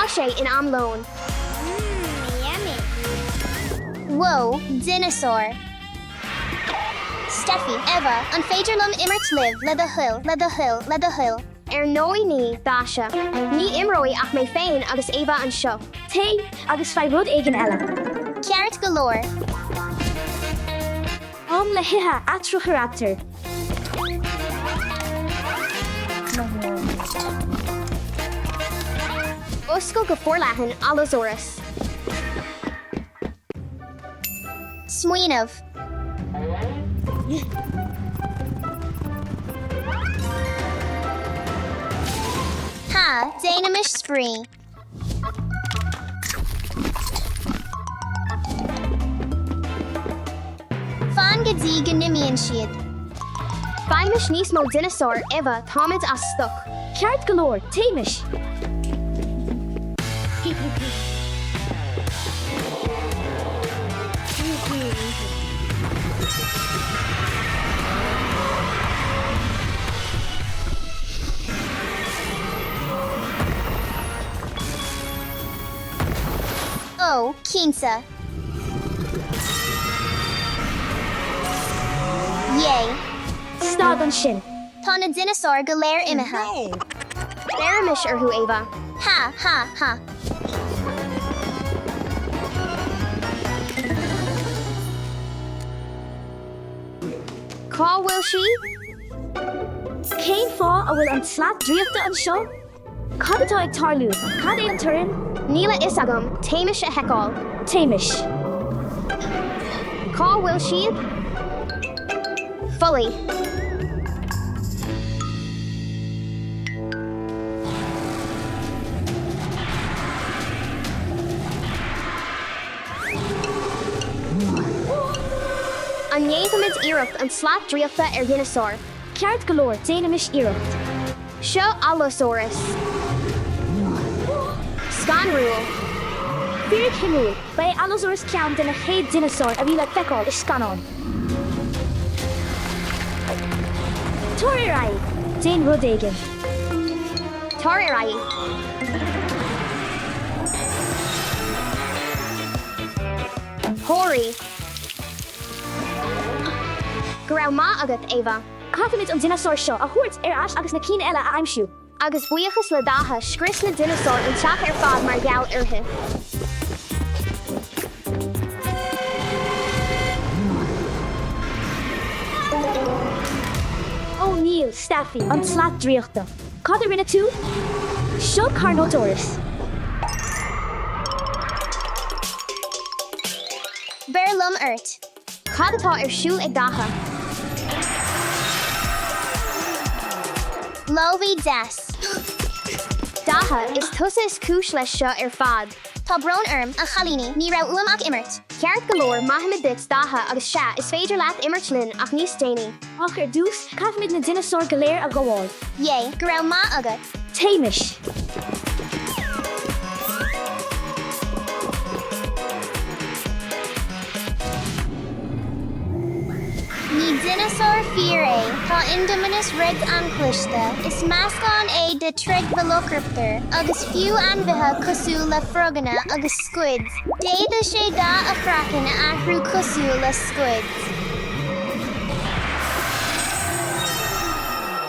sé in amlón. Yummy. Whoa, dinosaur. Steffi, Eva, an féidirlum immert liv le the hill. Nói ní, Dasha. Ní imrói ach mé féin agus Eva an seo. Té agus fai rud éigen eile. Ceart galore. Le hithe atrocharaptor. Oscail go forleathan Allosaurus. Smuoinmh. Ha, Dánamish spree. Fan gadí ganimian siad. Feimish níos mó dinosaur Eva táid as stuck. Ceart galore, téimiis. Oh, Kinsa. Yay. Stad an sin. Tá na dinosaur go léir imethe. Bearimish arthú Eva. Ha. Cá bhfuil si? Céim fá a bhfuil an slat dríochta an seo? Cad atá ag tarlú? Cad é an turin? Níla is agam, téimiis a heicáil. Téimiis. Cá bhfuil siad? Fully. An néadhamid iirecht an slat dríochta dinosaur. Ceart galore, Dánamish iirecht. Seo Allosaurus. Scanrúil. Bírig hinúil, ba Allosaurus ceann den a chéad dinosaur a bhí le feicáil is scanán. Tóir rai, Dane rud éigen. Tar rai. Hóri. Go raibh maith agat Eva. Caithimid an dinosaur seo a thuirt as agus na cíne eile a aimsiú. Agus buíochas le datha scris na dinosaur an teach fad mar gheall uirthe. Ó níl, Steffi, an slat dríochta. Cad a rinne tú? Seo Carnotaurus. Bearlum ort. Cad atá siúl ag datha. Lovi des. Datha is tusa is cúis leis seo fad. Tá brón a chalíní ní ra uam ach immert. Ceart galore maithimid bits datha agus se is féidir leat immert linn ach níos déine. Ach dús, caithimid na dinosaur go léir a gháil. Yay, go raibh maith agat. Téimiis. Ní dinosaur fear tá Indominus red an cluiste, is meascán de trig velociraptor, agus fiú anmhithe cosú le frogana agus squids. Déada sé dá a frackan ahrú cosú le squids.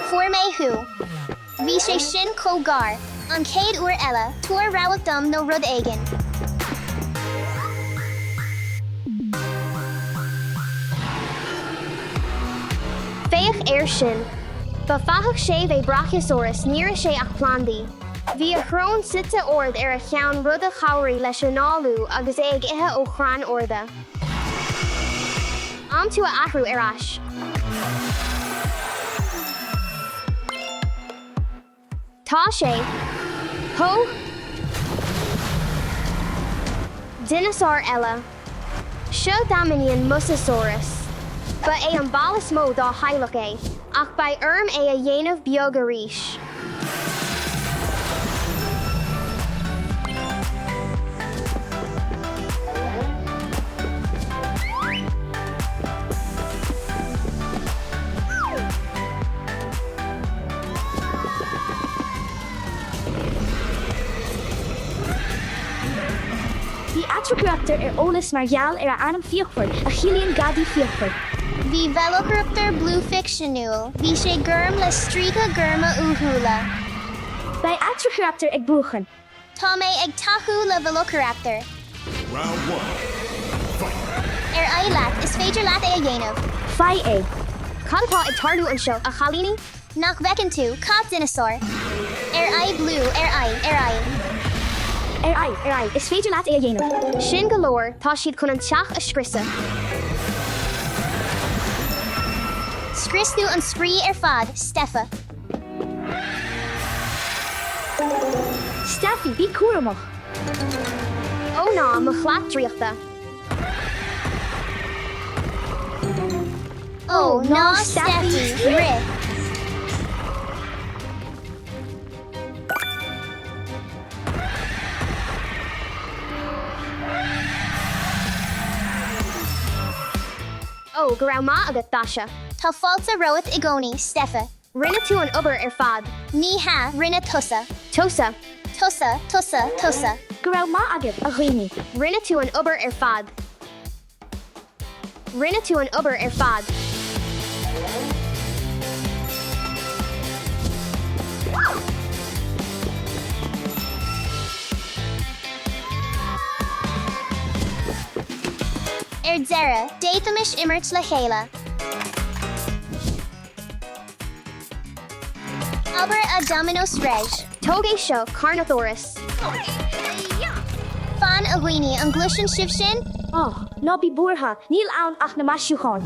Fuair mé hu. Bhí sé sin cógar, an céad uair eile, tuair ráhachtm nó rud éigen. Féach sin. Ba fachach sé bheith Brachiosaurus níra sé ach plandaí. Bhí a chrón site ord a cheann rud a chairí leis an náú agus ag ithe ó chran orda. Am tú a ahrú as. Tá sé. Ho. Dinosaur eile. Seo Daminian Mosasaurus. Ba é an balas mó dá hailech ach ba a dhéanamh beag a ríis. Atrocraptor ólas margheall anam fiochford a chilíonn gadí fiochford. Bhí Velociraptor blue fictionúil, bhí sé gurm le strícha gurma úthúla. Bei Atrocraptor ag buchan. Tá mé ag tathú le Velociraptor. Round 1. Fight. Aileat is féidir leat é a dhéanamh. Fai é. Cadtá ag tarlú an seo a chalíní? Nach bhecin tú, cá dinosaur. Blue, Ai, is féidir leat é a dhéanamh. Sin golóir tá siad chun an teach a scrisa. Scristú an sprí fad, Stefa. Steffi, bí cuaramach. Ó ná, mo chhlaat dríochta. Ó ná, Steffi, rith. Ó, go raibh má agat Dasha. Tá fáilte roit i gcónaí, Stefa. Rinne tú an obair fad. Ní ha, rinne tusa. Tusa. Go raibh má agad a chuoine. Rinne tú an obair fad. Rinne tú an obair fad. Zera, déitamish immert le chéile. Aber a Dominos Reg. Tógé seo Carnothoris. Fan a ghuine an gluisin sibh sin? Ná bí buartha, níl ann ach na maisiúcháin.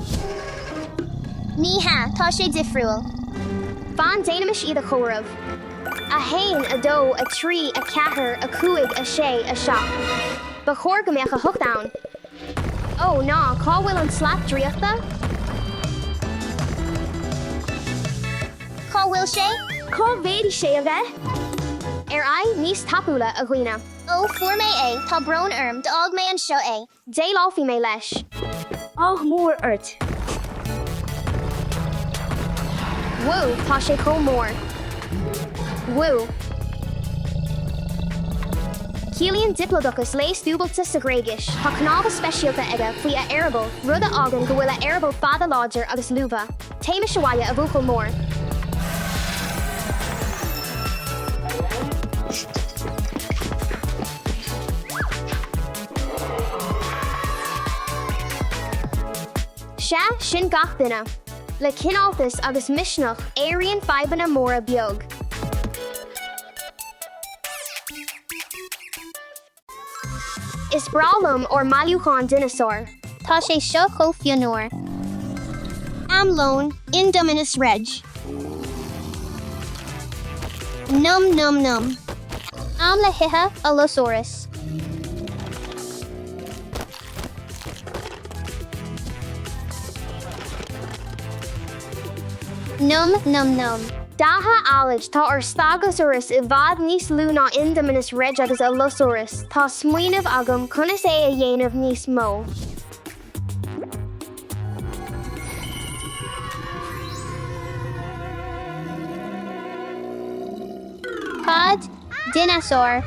Ní ha, tá sé difriúil. Fan déanamish iad a chomhrabh. A hain, a dó, a trí, a cethair, a cuaig, a sé, a seach. Ba chóir gombeach a hookdown. Oh, ná, cá bhfuil an slap dríochta? Cá bhfuil sé? Cá bhéidir sé a bheith? Níos tapúla a ghuine. Ó, fuair mé é, tá brón d'ág mé an seo é. Dé láfií mé leis. Mór ort. Woo, tá sé chomh mór. Woo. Cílíonn diplodocus lééis dúbalta sa gréigis, tá cnáb speisialta aige faoi a arable, rud a ágan go bhfuil a arable fada láidir agus luba. Téime sehaile a bhuachail mór. Se sin gach duine. Le cináltas agus misneach éiríonn faibanna móra beag. Is bralum or maliúcháin dinosaur. Tá sé seo chomh fionóir. Amlón, Indominus Reg. Num. Am le hithe Allosaurus. Num. Daha alij tá ar Stegosaurus I bhfad níos lú ná Indominus Reg agus Allosaurus, tá smaoinemh agam chunas é a dhéanamh níos mó. Cad, dinosaur.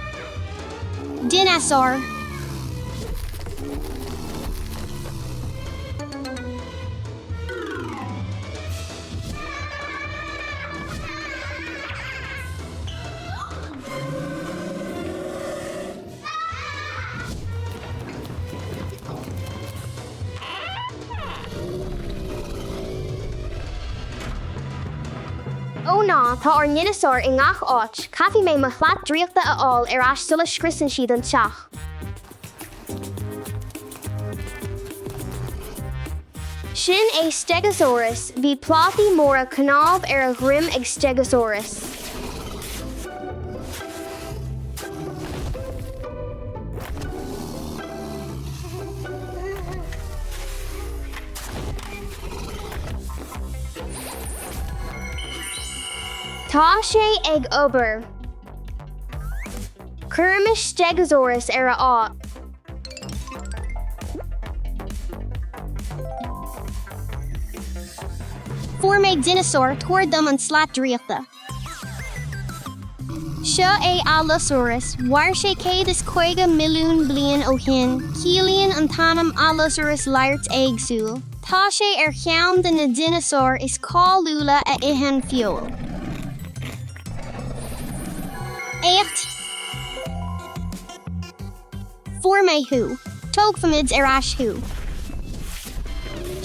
Ó ná, tá ar dinosaur I ngach áit, caithfí mé mo chhlaat dríochta a fháil ar ais sulas scriosann siad an teach. Sin é Stegosaurus, bhí plátaí móra cnáb ar a ghrim ag Stegosaurus. Tá sé ag obair. Cuirmis Stegosaurus ar a á. Fuair méid dinosaur tuair dom an slát dríochta. Seo é Allosaurus, war sé 150 milliún bliain ó shin, cílíonn an tanam Allosaurus leirt éagsúil. Tá sé ar cheann de na dinosaur is cáiliúla a itheann fiol. Écht Forméithú, tógfamid ar aisthú.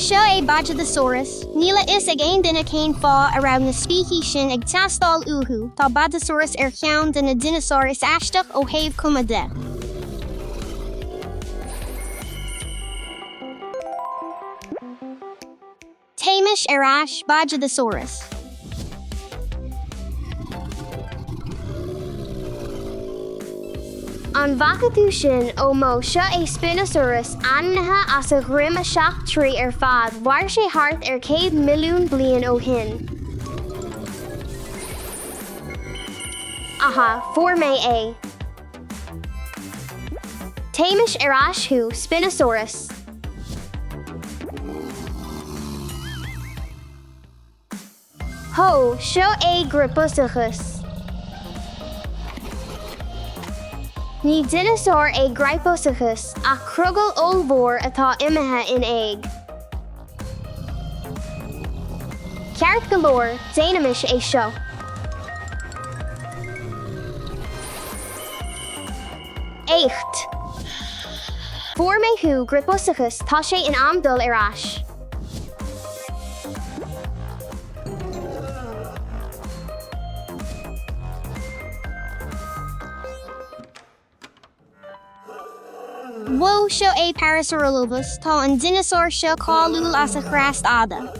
Seo é Bajadasaurus, níla is ag aon duine céin fá around na spící sin ag teastáil uhu, tá Bajadasaurus ar cheann de na dinosaur is aisteach ó thaobh cuma de. Taimish ar ais Bajadasaurus. An bhacadú sin ó mó seo é Spinosaurus annathe as a ghrim a seach trí ar fad, war sé thart ar 100 milliún bliain ó shin. Aha, formé é. Taimish ar aisthú Spinosaurus. Ho, seo é Gryposuchus. Ní dinosaur é Gryposuchus ach crugal olmhór atá imethe in éig. Ceart go leor, déanais é seo. Éicht. Forméithú Gryposuchus tá sé in amdul ar ais. Whoa, seo é Parasaurolophus, tá an dinosaur seo cáiliúil as a chrast ada.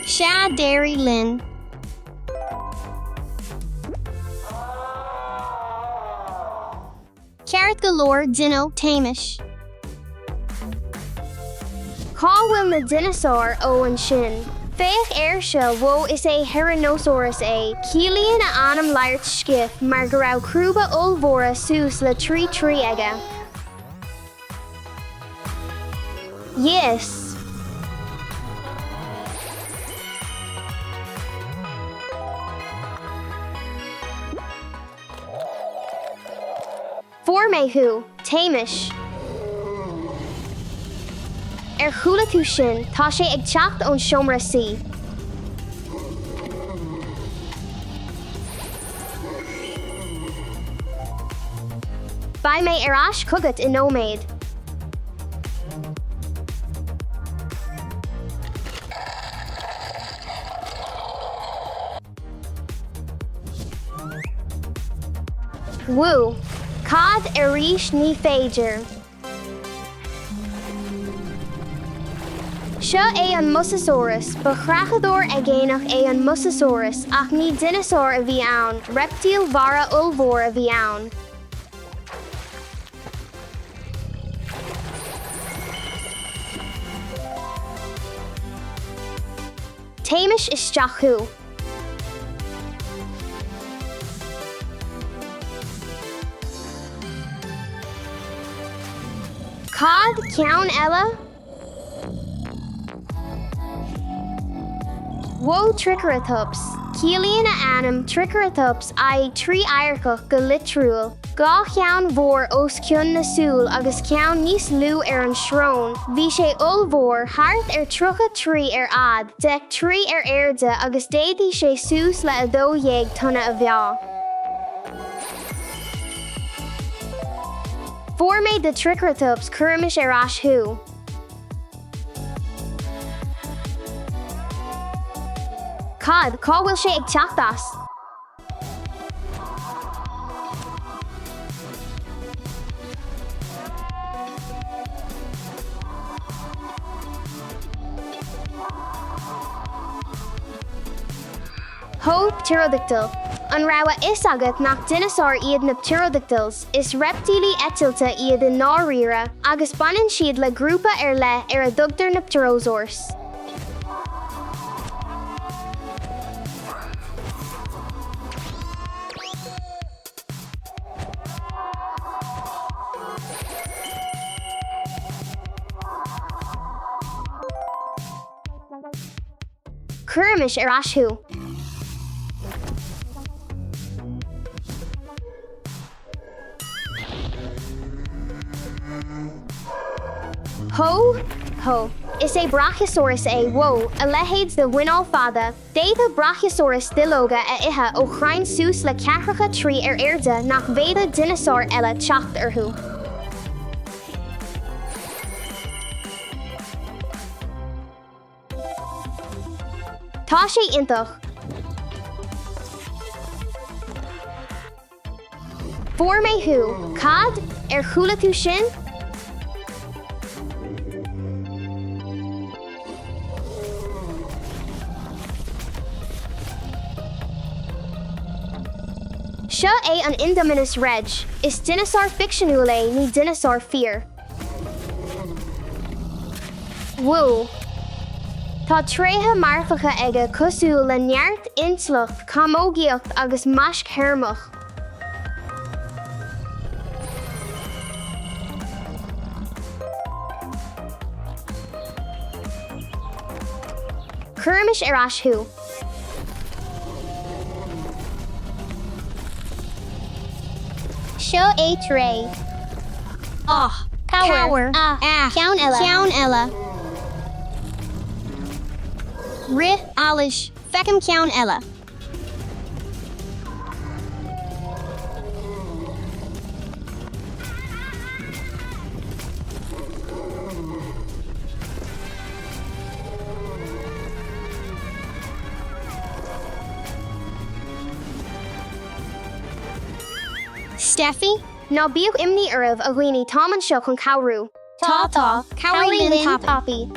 Sha Dairy Lynn. Ceart go leor dino Taimish. Cá bhfuil na dinosaur ó an sin. Féach air seo bhó is é Tyrannosaurus é, cílíonn a anam leirt scith mar go raibh crúba olmhóra suas le trí aige. Yes. Forméithú, Taimish. Ar chúla tú sin, tá sé ag teacht ón seomra sí. Ba mé ar ais cogat in nóméid. Woo, cad ar ríis ní féidir. Seo é an Mosasaurus, ba chrachadóir ag éanach é an Mosasaurus ach ní dinosaur a bhí ann, reptíl mhara olmhór a bhí ann. Taimish isteach thu. Cad ceann eile? Whoa, Triceratops. Cílíonn a anam Triceratops ai trí airceach go litriúil. Gá ceann mhór os cion na súil agus ceann níos lú ar an srón. Bhí sé olmhór thart ar trucha trí ar ad, de trí ar airde agus déadí sé sús le a dódhéag tonna a bheá. Forméid de Triceratops cuirmis ar ais thu. Cad, cá bhfuil sé ag teachtas? Ho pterodactyl. An raibh is agat nach dinosaur iad na pterodactyls is reptílí eitilte iad in náiríre agus banan siad le grúpa ar le ar a dtugtar na pterosaurs. Curmish Arashu. Ho. Is a Brachiosaurus a wo, a lehaids the winol father. They the Brachiosaurus diloga a iha o chrein sus la cathracha tree erda nach veda dinosaur ella chacht erhu. Tashi intach. For me who, cad, hula shin? Sha a an Indominus reg, is dinosaur fictionule ni dinosaur fear. Woo. Tá tréthe marfacha aige cosú le neart inslacht camógiacht agus masc hermach. Curmish Arashu. Show a tray. Cower. Count Ella. Ri alish. Fecum count Ella. Steffi? Na bíoh imní aribh a ghuioine táman seo chun cabhrú. Tá. Cowrie Lynn Poppy.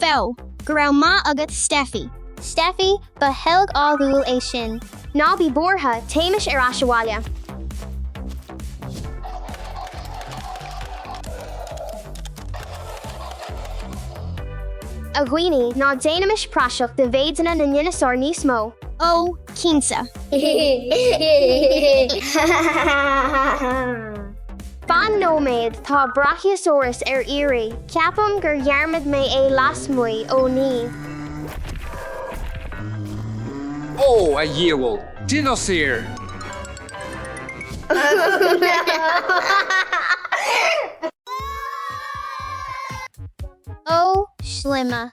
Fel, Garau ma agat Steffi. Steffi, behelg alul a shin. Ná bí bortha téimiis Arashualia. A ghuioine ná déanamish praseach de bhéideanna na dinosaur níos mó. Oh, Kinsa. Fan nóméid tá Brachiosaurus iri, ceapam gur dhearmid mé é lasmuoi ó ní. Oh, a yearwol. Dinosaur. Oh, Schlimma.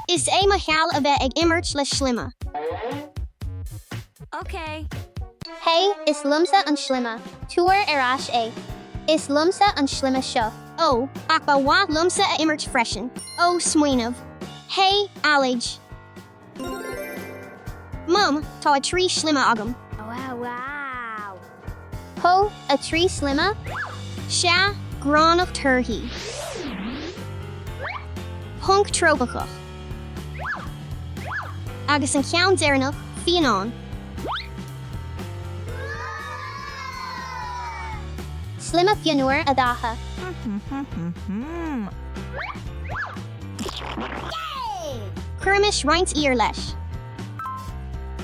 Is a machal a bheith ag immert le Schlimma. Okay. Hey, is lumsa an Schlimma. Tuair Arash a. Is lumsa an Schlimma seo. Oh, ach ba wa lumsa a immert freshen. Oh, smuinov. Hey, Alij. Mum, tá a tree Schlimma agam. Wow. Ho, a tree Schlimma? Sha, gran of turkey. Punk tropachach. Agus an ceann dearnach, fianán. Schlimma fianúir a dátha. Curmish roints ear leis.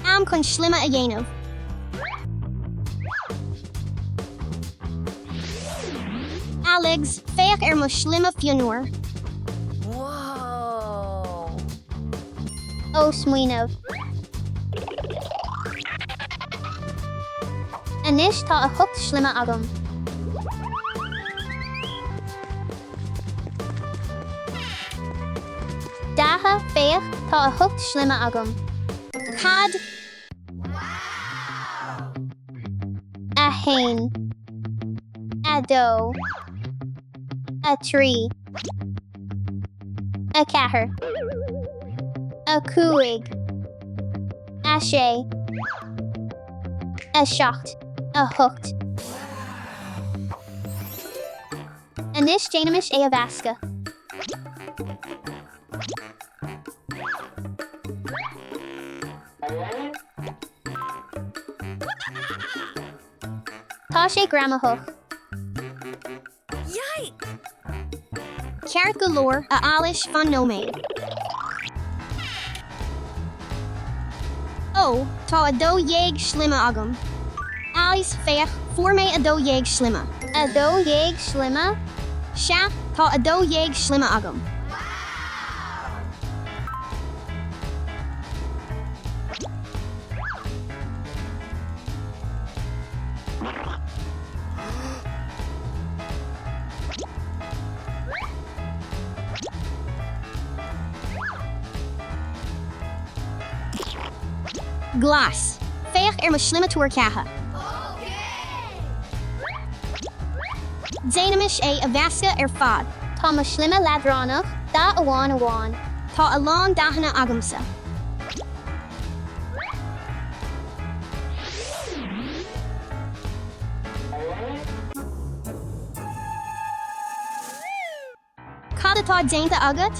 Am chun Schlimma a dhéanamh. Alex, féach mo Schlimma fianúir. Whoa. Oh, smuinov. Anish tá a thucht Schlimma agam. Dátha féach tá a thucht Schlimma agam. Cad. A hain. A dó. A tree. A cahar. A cúig. A sé. A shocht. A hooked. Anish Janamish a Avaska. Tashe Gramahoch. Yikes! Carrot galore a Alish von Nomade. Oh, ta a do yeg schlimma agam. Alice fech forme a do yeg schlimma. A do yeg schlimma? Sha ta a do yeg schlimma agam. Glass. Fech my schlimma toerkaha. Dynamish a Avaska fad. Ta ma schlimma ladranach, da awan. Ta a long dahana agamsa. Kada ta dainta agat?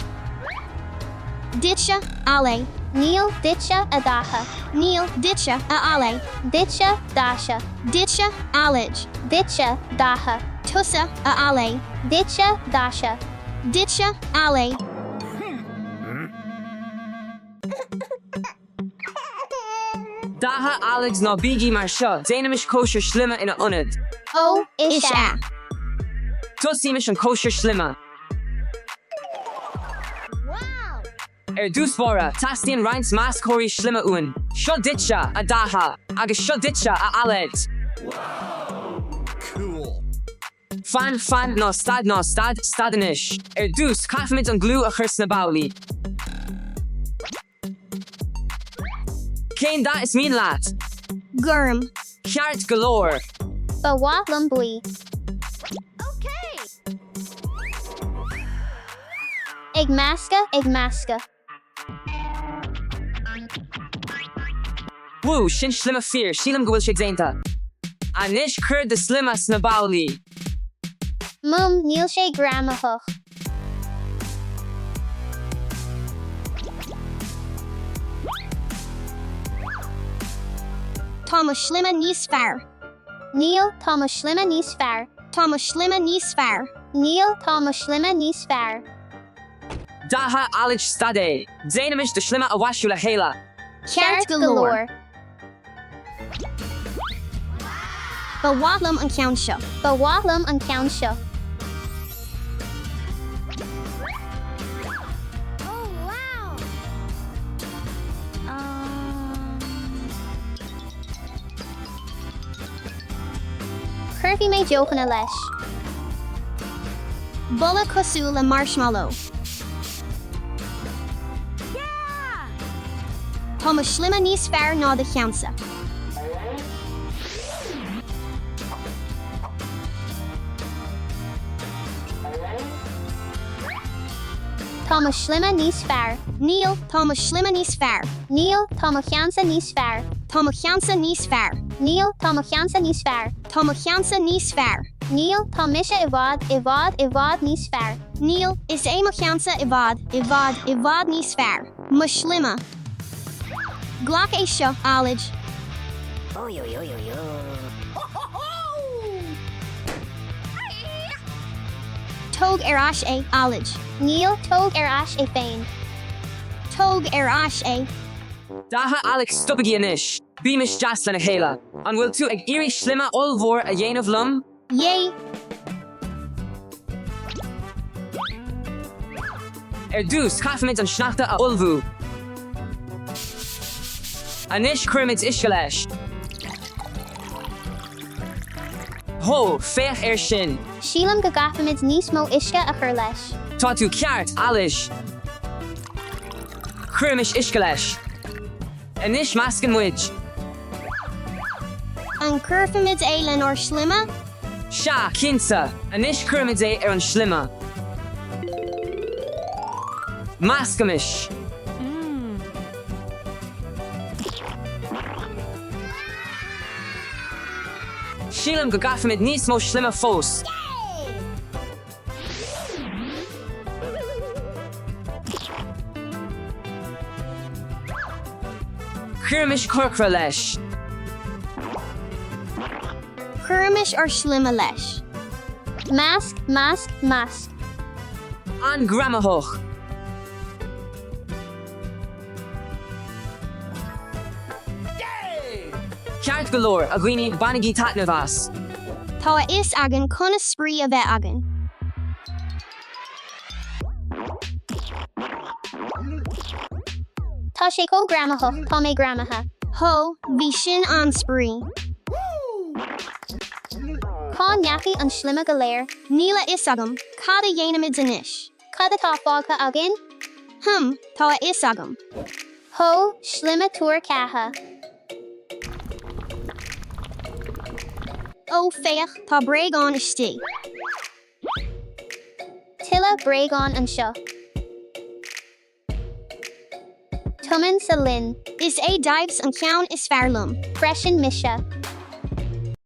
Ditcha, ale. Neil, ditcha, adaha. Neil, ditcha, ale. Ditcha, dasha. Ditcha, alij. Ditcha, daha. Tussa, ale. Ditcha, dasha. Ditcha, ale. Daha Alex no bigi marsha. Dynamish kosher schlimma in a unid. Oh, isha. Tussimish and kosher schlimma. Dusvora, Tastian Reins Mas Kori Schlimma Uin. Shoditcha, Adaha. Agus Shoditcha, Aled. Cool. Fan, no stad, stadanish. Dus, Kafmid and glue a Chirsna Bauli. Kane, that is mean lat. Gurm. Kyart galore. Bawa lumbui. Okay. Egmaska. Woo, Shin Schlimma Fear, Shilam Gwil Shigzainta. Anish Kurd the Slimma Snabauli. Mum Nilshe Gramahoch. Thomas Schlimma Nisfar. Neil Thomas Schlimma Nisfar. Thomas Schlimma Nisfar. Neil Thomas Schlimma Nisfar. Daha Alich Stade. Dynamish the Schlimma Awashula Hela. Carrot galore. Bawatlam and Counsha. Oh, wow. Curvy may joke on a lesh. Bulla Kosula Marshmallow. Yeah! Thomas Schlimma Nisfar na de Counsha. Thomas Schlimma Nisfar. Neil Thomas Schlimma Nisfar. Neil Tomachansa Nisfar. Tomachansa Nisfar. Neil Tomachansa Nisfar. Tomachansa Nisfar. Neil Tomisha Ivad Nisfar. Neil is a Machansa Ivad Nisfar. Mushlimma. Glock Aisha Alij. Tog Erash A Alij. Neil Tog Erash A Fane. Tog Erash A. Daha Alex Stubigi Anish. Beamish Jaslan a Hela. And will to ag Iri Schlimma Olvor a Yain of Lum. Yay. Dus, Kafmid and Schnachta a Ulvu. Anish Kermit Ishkalesh. Ho, Fech Shin. Sheelam Gagafamid Nismo Ishka a Herlesh. Tatu Kyart Alish. Kermish Ishkalesh. Anish Maskin Widge. An Kurfamid A Lenor Schlimma. Sha Kinsa. Anish Kermide Eran Schlimma. Maskamish. Sheelam Gagafamid Nismo Schlimma Fos. Churmish corcra lesh. Churmish or slima lesh. Mask, mask, mask. An gramahoch. Ceart galore a gwini banigi tatnavas. Tá is agan conna spree a bheith agan. Tá sé có gramahoch, tá mé gramaha. Ho, bhí sin an spree. Cá neachi an slima galéir, níla is agam, cad a dhéanamid inis. Cad atá fágtha agin? Tá is agam. Ho, slima túr catha. Ó féach tá breagán istí. Tilla breagán an seo. Tuman sa lin, is é dives an ceann is fearlum, freisin misha.